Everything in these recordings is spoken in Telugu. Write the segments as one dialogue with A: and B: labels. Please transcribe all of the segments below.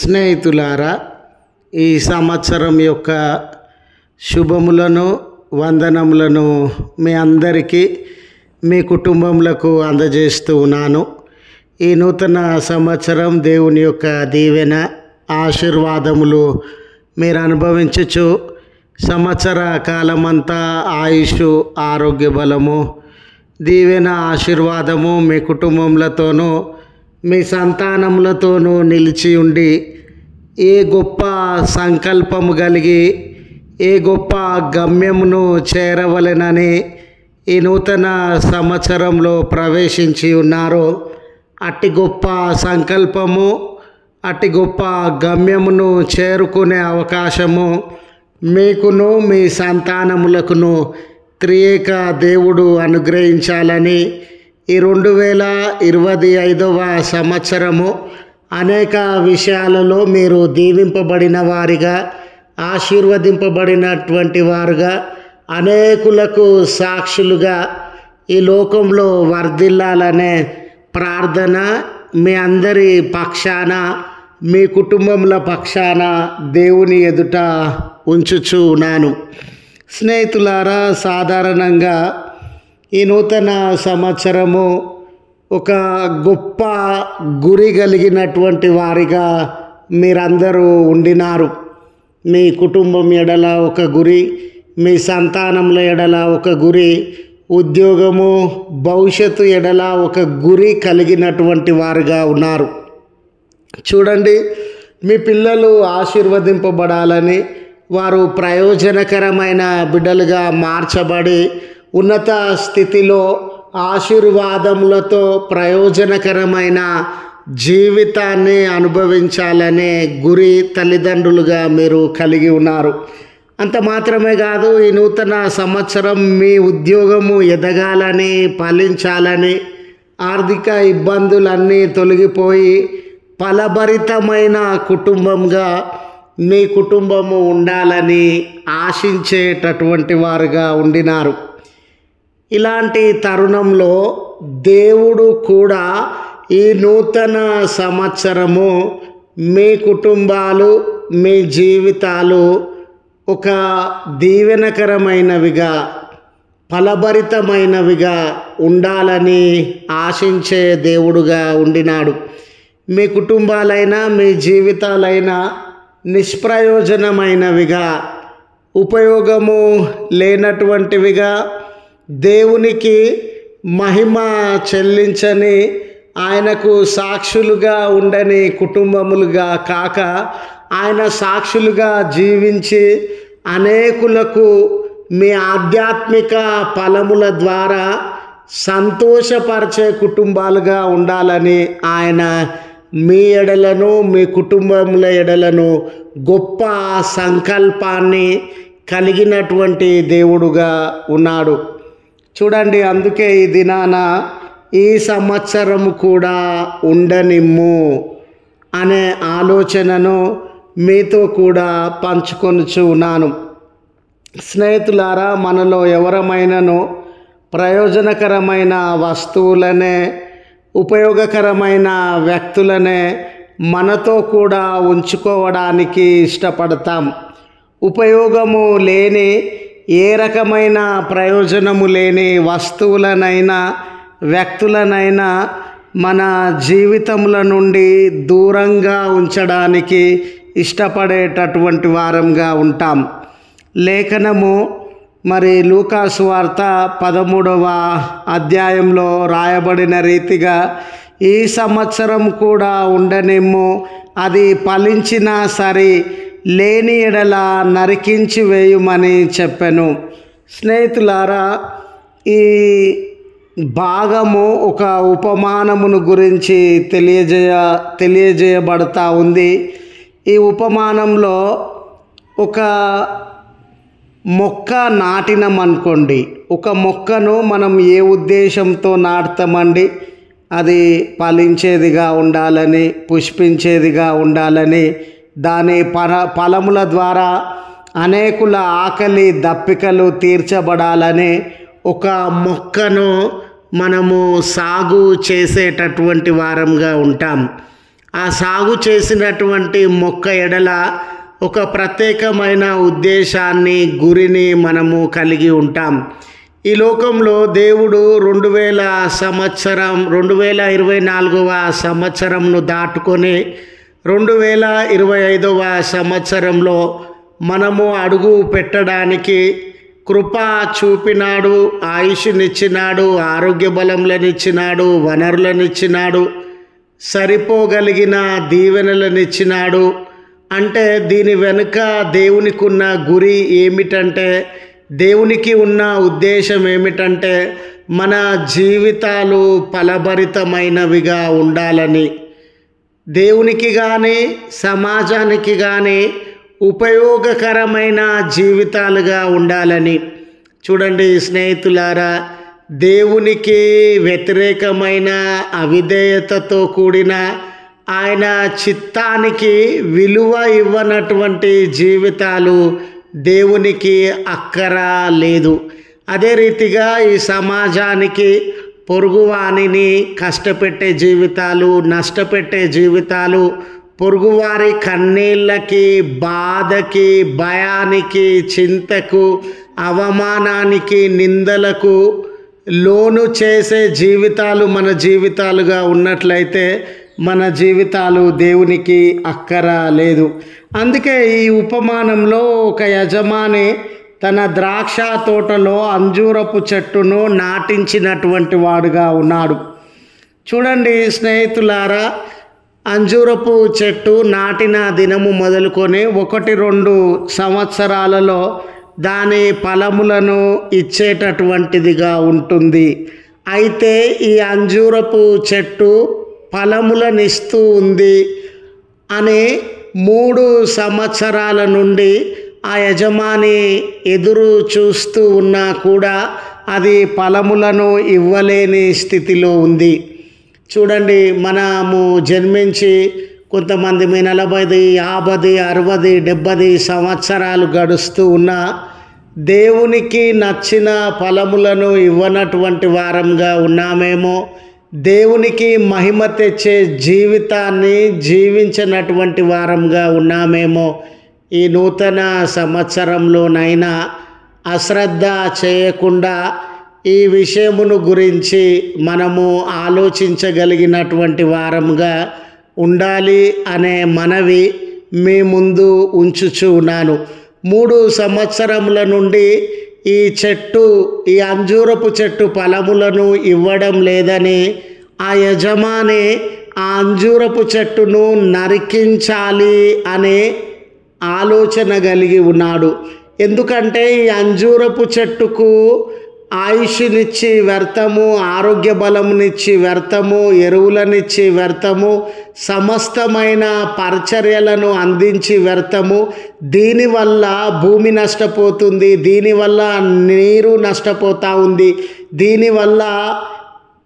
A: స్నేహితులారా, ఈ సంవత్సరం యొక్క శుభములను వందనములను మీ అందరికీ మీ కుటుంబములకు అందజేస్తూ ఉన్నాను. ఈ నూతన సంవత్సరం దేవుని యొక్క దీవెన ఆశీర్వాదములు మీరు అనుభవించచ్చు. సంవత్సర కాలమంతా ఆయుష్, ఆరోగ్య బలము, దీవెన, ఆశీర్వాదము మీ కుటుంబములతోనూ మీ సంతానములతోనూ నిలిచి ఉండి ఏ గొప్ప సంకల్పము కలిగి ఏ గొప్ప గమ్యమును చేరవలెనని ఈ నూతన సంవత్సరంలో ప్రవేశించి ఉన్నారో అట్టి గొప్ప సంకల్పము, అట్టి గొప్ప గమ్యమును చేరుకునే అవకాశము మీకును మీ సంతానములకును త్రియేక దేవుడు అనుగ్రహించాలని ఈ 2025వ సంవత్సరము అనేక విషయాలలో మీరు దీవింపబడిన వారిగా, ఆశీర్వదింపబడినటువంటి వారుగా, అనేకులకు సాక్షులుగా ఈ లోకంలో వర్ధిల్లాలనే ప్రార్థన మీ అందరి పక్షాన, మీ కుటుంబముల పక్షాన దేవుని ఎదుట ఉంచుచూ ఉన్నాను. స్నేహితులారా, సాధారణంగా ఈ నూతన సంవత్సరము ఒక గొప్ప గురి కలిగినటువంటి వారిగా మీరందరూ ఉండినారు. మీ కుటుంబం ఎడల ఒక గురి, మీ సంతానముల ఎడల ఒక గురి, ఉద్యోగము, భవిష్యత్తు ఎడల ఒక గురి కలిగినటువంటి వారుగా ఉన్నారు. చూడండి, మీ పిల్లలు ఆశీర్వదింపబడాలని, వారు ప్రయోజనకరమైన బిడ్డలుగా మార్చబడి ఉన్నత స్థితిలో ఆశీర్వాదములతో ప్రయోజనకరమైన జీవితాన్ని అనుభవించాలనే గురి తల్లిదండ్రులుగా మీరు కలిగి ఉన్నారు. అంత మాత్రమే కాదు, ఈ నూతన సంవత్సరం మీ ఉద్యోగము ఎదగాలని, ఫలించాలని, ఆర్థిక ఇబ్బందులన్నీ తొలగిపోయి ఫలభరితమైన కుటుంబంగా మీ కుటుంబము ఉండాలని ఆశించేటటువంటి వారుగా ఉండినారు. ఇలాంటి తరుణంలో దేవుడు కూడా ఈ నూతన సంవత్సరము మీ కుటుంబాలు, మీ జీవితాలు ఒక దీవెనకరమైనవిగా, ఫలభరితమైనవిగా ఉండాలని ఆశించే దేవుడుగా ఉండినాడు. మీ కుటుంబాలైనా మీ జీవితాలైనా నిష్ప్రయోజనమైనవిగా, ఉపయోగము లేనటువంటివిగా, దేవునికి మహిమ చెల్లించని, ఆయనకు సాక్షులుగా ఉండని కుటుంబములుగా కాక, ఆయన సాక్షులుగా జీవించి అనేకులకు మీ ఆధ్యాత్మిక ఫలముల ద్వారా సంతోషపరిచే కుటుంబాలుగా ఉండాలని ఆయన మీ ఎడలను, మీ కుటుంబముల ఎడలను గొప్ప సంకల్పాన్ని కలిగినటువంటి దేవుడుగా ఉన్నాడు. చూడండి, అందుకే ఈ దినాన ఈ సంవత్సరం కూడా ఉండనిమ్ము అనే ఆలోచనను మీతో కూడా పంచుకొనుచు ఉన్నాను. స్నేహితులారా, మనలో ఎవరమైనాను ప్రయోజనకరమైన వస్తువులనే, ఉపయోగకరమైన వ్యక్తులనే మనతో కూడా ఉంచుకోవడానికి ఇష్టపడతాం. ఉపయోగము లేని, ఏ రకమైన ప్రయోజనము లేని వస్తువులనైనా, వ్యక్తులనైనా మన జీవితముల నుండి దూరంగా ఉంచడానికి ఇష్టపడేటటువంటి వారంగా ఉంటాం. లేఖనము మరి లూకాసు వార్త 13వ అధ్యాయంలో రాయబడిన రీతిగా ఈ సంవత్సరం కూడా ఉండనిమ్ము, అది ఫలించినా సరే లేని ఎడల నరికించి వేయుమని చెప్పాను. స్నేహితులారా, ఈ భాగము ఒక ఉపమానమును గురించి తెలియజేయబడతా ఉంది. ఈ ఉపమానంలో ఒక మొక్క నాటినమనుకోండి. ఒక మొక్కను మనం ఏ ఉద్దేశంతో నాటుతామండి? అది ఫలించేదిగా ఉండాలని, పుష్పించేదిగా ఉండాలని, దాని ఫలముల ద్వారా అనేకుల ఆకలి దప్పికలు తీర్చబడాలని ఒక మొక్కను మనము సాగు చేసేటటువంటి వారంగా ఉంటాం. ఆ సాగు చేసినటువంటి మొక్క ఎడల ఒక ప్రత్యేకమైన ఉద్దేశాన్ని, గురిని మనము కలిగి ఉంటాం. ఈ లోకంలో దేవుడు 2024వ సంవత్సరంను దాటుకొని 2025వ సంవత్సరంలో మనము అడుగు పెట్టడానికి కృప చూపినాడు. ఆయుష్నిచ్చినాడు, ఆరోగ్య బలములనిచ్చినాడు, వనరులనిచ్చినాడు, సరిపోగలిగిన దీవెనలనిచ్చినాడు. అంటే దీని వెనుక దేవునికి ఉన్న గురి ఏమిటంటే, దేవునికి ఉన్న ఉద్దేశం ఏమిటంటే మన జీవితాలు ఫలభరితమైనవిగా ఉండాలని, దేవునికి కానీ సమాజానికి కానీ ఉపయోగకరమైన జీవితాలుగా ఉండాలని. చూడండి స్నేహితులారా, దేవునికి వ్యతిరేకమైన అవిధేయతతో కూడిన ఆయన చిత్తానికి విలువ ఇవ్వనటువంటి జీవితాలు దేవునికి అక్కర లేదు. అదే రీతిగా ఈ సమాజానికి పొరుగువానిని కష్టపెట్టే జీవితాలు, నష్టపెట్టే జీవితాలు, పొరుగువారి కన్నీళ్ళకి, బాధకి, భయానికి, చింతకు, అవమానానికి, నిందలకు లోను చేసే జీవితాలు మన జీవితాలుగా ఉన్నట్లయితే మన జీవితాలు దేవునికి అక్కర లేదు. అందుకే ఈ ఉపమానంలో ఒక యజమాని తన ద్రాక్ష తోటలో అంజూరపు చెట్టును నాటించినటువంటి వాడుగా ఉన్నాడు. చూడండి స్నేహితులారా, అంజూరపు చెట్టు నాటిన దినము మొదలుకొని 1-2 సంవత్సరాలలో దాని ఫలములను ఇచ్చేటటువంటిదిగా ఉంటుంది. అయితే ఈ అంజూరపు చెట్టు ఫలములనిస్తూ ఉంది అని 3 సంవత్సరాల నుండి ఆ యజమాని ఎదురు చూస్తూ ఉన్నా కూడా అది ఫలములను ఇవ్వలేని స్థితిలో ఉంది. చూడండి, మనము జన్మించి కొంతమంది 40, 50, 60, 70 సంవత్సరాలు గడుస్తూ ఉన్నా దేవునికి నచ్చిన ఫలములను ఇవ్వనటువంటి వారంగా ఉన్నామేమో, దేవునికి మహిమ తెచ్చే జీవితాన్ని జీవించినటువంటి వారంగా ఉన్నామేమో. ఈ నూతన సంవత్సరంలోనైనా అశ్రద్ధ చేయకుండా ఈ విషయమును గురించి మనము ఆలోచించగలిగినటువంటి వారంగా ఉండాలి అనే మనవి మీ ముందు ఉంచుచూ ఉన్నాను. 3 సంవత్సరముల నుండి ఈ అంజూరపు చెట్టు ఫలములను ఇవ్వడం లేదని ఆ యజమాని ఆ అంజూరపు చెట్టును నరికించాలి అనే ఆలోచన కలిగి ఉన్నాడు. ఎందుకంటే ఈ అంజూరపు చెట్టుకు ఆయుష్నిచ్చి వ్యర్థము, ఆరోగ్య బలమునిచ్చి వ్యర్థము, ఎరువులనిచ్చి వ్యర్థము, సమస్తమైన పరిచర్యలను అందించి వ్యర్థము. దీనివల్ల భూమి నష్టపోతుంది, దీనివల్ల నీరు నష్టపోతూ ఉంది, దీనివల్ల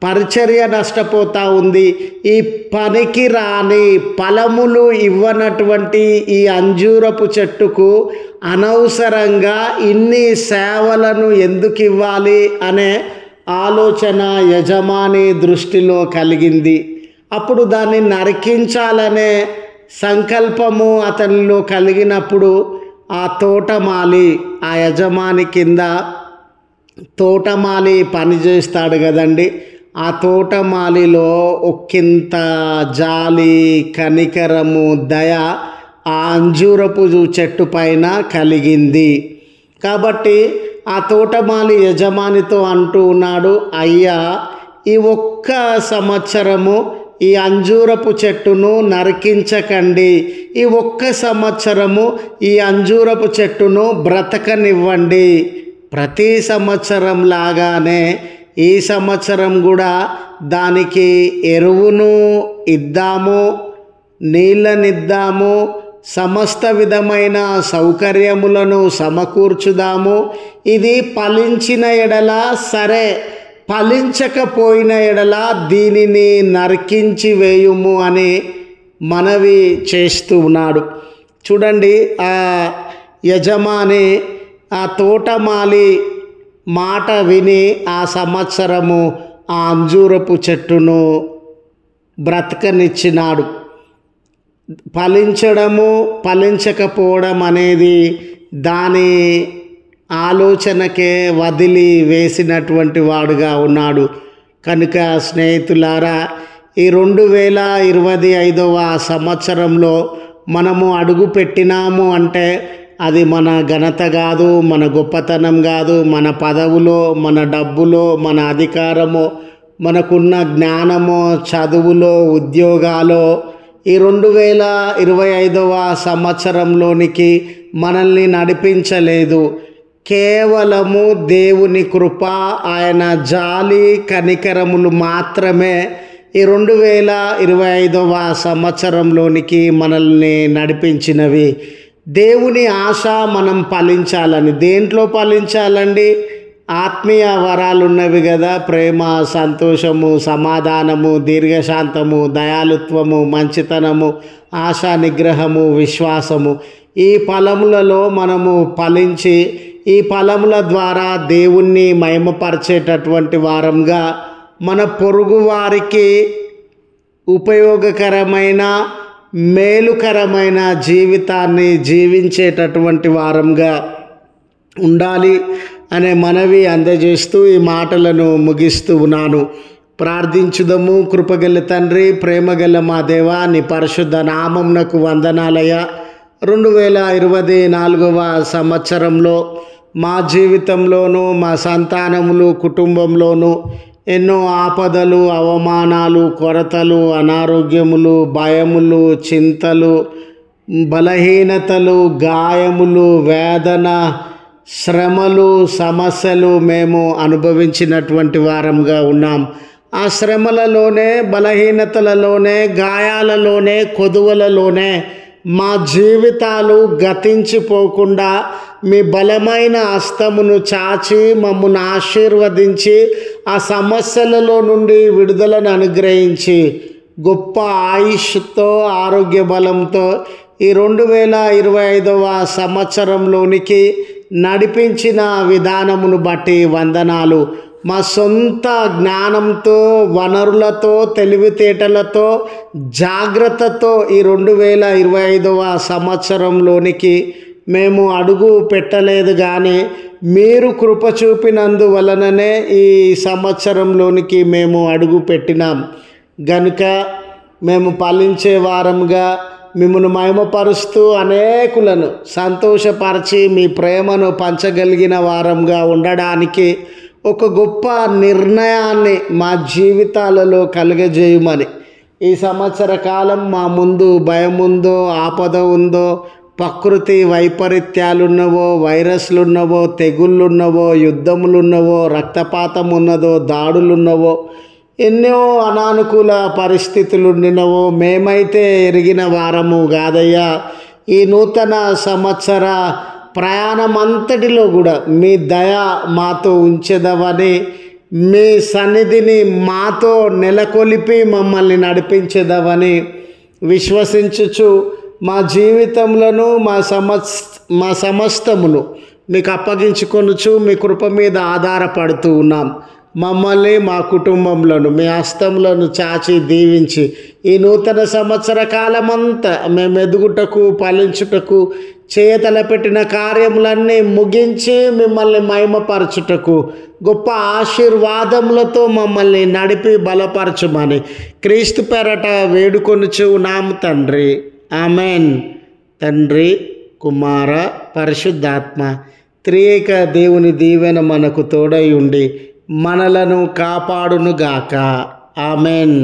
A: పరిచర్య నష్టపోతూ ఉంది. ఈ పనికి రాని ఫలములు ఇవ్వనటువంటి ఈ అంజూరపు చెట్టుకు అనవసరంగా ఇన్ని సేవలను ఎందుకు ఇవ్వాలి అనే ఆలోచన యజమాని దృష్టిలో కలిగింది. అప్పుడు దాన్ని నరికించాలనే సంకల్పము అతనిలో కలిగినప్పుడు ఆ తోటమాలి, ఆ యజమాని కింద తోటమాలి పని చేస్తాడు కదండి, ఆ తోటమాలిలో ఒక్కింత జాలి, కనికరము, దయ ఆ అంజూరపు చెట్టు పైన కలిగింది. కాబట్టి ఆ తోటమాలి యజమానితో అంటూ ఉన్నాడు, అయ్యా, ఈ 1 సంవత్సరము ఈ అంజూరపు చెట్టును నరికించకండి, ఈ 1 సంవత్సరము ఈ అంజూరపు చెట్టును బ్రతకనివ్వండి. ప్రతి సంవత్సరం లాగానే ఈ సంవత్సరం కూడా దానికి ఎరువును ఇద్దాము, నీళ్ళనిద్దాము, సమస్త విధమైన సౌకర్యములను సమకూర్చుదాము. ఇది ఫలించిన ఎడల సరే, ఫలించకపోయిన ఎడల దీనిని నరికించి వేయుము అని మనవి చేస్తూ ఉన్నాడు. చూడండి, ఆ యజమాని ఆ తోటమాలి మాట విని ఆ సంవత్సరము ఆ అంజూరపు చెట్టును బ్రతకనిచ్చినాడు. ఫలించడము ఫలించకపోవడం అనేది దాని ఆలోచనకే వదిలి వేసినటువంటి వాడుగా ఉన్నాడు. కనుక స్నేహితులారా, ఈ 2025వ సంవత్సరంలో మనము అడుగు పెట్టినాము అంటే అది మన ఘనత కాదు, మన గొప్పతనం కాదు, మన పదవులో, మన డబ్బులో, మన అధికారమో, మనకున్న జ్ఞానమో, చదువులో, ఉద్యోగాలో ఈ 2025వ సంవత్సరంలోనికి మనల్ని నడిపించలేదు. కేవలము దేవుని కృప, ఆయన జాలి కనికరములు మాత్రమే ఈ 2025వ సంవత్సరంలోనికి మనల్ని నడిపించినవి. దేవుని ఆశ మనం ఫలించాలని. దేంట్లో ఫలించాలండి? ఆత్మీయ వరాలు ఉన్నవి కదా, ప్రేమ, సంతోషము, సమాధానము, దీర్ఘశాంతము, దయాలుత్వము, మంచితనము, ఆశా నిగ్రహము, విశ్వాసము. ఈ ఫలములలో మనము ఫలించి ఈ ఫలముల ద్వారా దేవుణ్ణి మహిమపరిచేటటువంటి వారంగా, మన పొరుగు వారికి ఉపయోగకరమైన మేలుకరమైన జీవితాన్ని జీవించేటటువంటి వారంగా ఉండాలి అనే మనవి అందజేస్తూ ఈ మాటలను ముగిస్తూ ఉన్నాను. ప్రార్థించుదము. కృపగల తండ్రి, ప్రేమగల మా దేవా, నీ పరిశుద్ధ నామమునకు వందనాలయ్యా. 2024వ సంవత్సరంలో మా జీవితంలోనూ, మా సంతానములు, కుటుంబంలోనూ ఎన్నో ఆపదలు, అవమానాలు, కొరతలు, అనారోగ్యములు, భయములు, చింతలు, బలహీనతలు, గాయములు, వేదన, శ్రమలు, సమస్యలు మేము అనుభవించినటువంటి వారంగా ఉన్నాం. ఆ శ్రమలలోనే, బలహీనతలలోనే, గాయాలలోనే, కొదువలలోనే మా జీవితాలు గతించిపోకుండా మీ బలమైన హస్తమును చాచి మమ్మల్ని ఆశీర్వదించి ఆ సమస్యలలో నుండి విడుదలను అనుగ్రహించి గొప్ప ఆయుష్తో, ఆరోగ్య బలంతో ఈ 2025వ సంవత్సరంలోనికి నడిపించిన విధానమును బట్టి వందనాలు. మా సొంత జ్ఞానంతో, వనరులతో, తెలివితేటలతో, జాగ్రత్తతో ఈ 2025వ సంవత్సరంలోనికి మేము అడుగు పెట్టలేదు, కానీ మీరు కృప చూపినందువలననే ఈ సంవత్సరంలోనికి మేము అడుగు పెట్టినాం. గనుక మేము ఫలించే వారంగా, మిమ్మల్ని మహిమపరుస్తూ అనేకులను సంతోషపరిచి మీ ప్రేమను పంచగలిగిన వారంగా ఉండడానికి ఒక గొప్ప నిర్ణయాన్ని మా జీవితాలలో కలుగజేయమని, ఈ సంవత్సర కాలం మా ముందు భయం ఉందో, ఆపద ఉందో, ప్రకృతి వైపరీత్యాలున్నవో, వైరస్లున్నవో, తెగుళ్ళున్నవో, యుద్ధములున్నవో, రక్తపాతం ఉన్నదో, దాడులున్నవో, ఎన్నో అనానుకూల పరిస్థితులు ఉండినవో మేమైతే ఎరిగిన వారము కాదయ్యా. ఈ నూతన సంవత్సర ప్రయాణమంతటిలో కూడా మీ దయ మాతో ఉంచెదవని, మీ సన్నిధిని మాతో నెలకొలిపి మమ్మల్ని నడిపించెదవని విశ్వసించుచు మా జీవితంలో మా సమస్తమును మీకు అప్పగించుకొనుచు మీ కృప మీద ఆధారపడుతూ ఉన్నాం. మమ్మల్ని, మా కుటుంబంలోను మీ హస్తములను చాచి దీవించి ఈ నూతన సంవత్సర కాలమంతా మేము ఎదుగుటకు, ఫలించుటకు, చేయతలపెట్టిన కార్యములన్నీ ముగించి మిమ్మల్ని మహిమపరచుటకు గొప్ప ఆశీర్వాదములతో మమ్మల్ని నడిపి బలపరచుమని క్రీస్తు పేరట వేడుకొనుచు ఉన్నాము తండ్రి. ఆమెన్. తండ్రి, కుమార, పరిశుద్ధాత్మ త్రియేక దేవుని దీవెన మనకు తోడై ఉండి మనలను కాపాడునుగాక. ఆమెన్.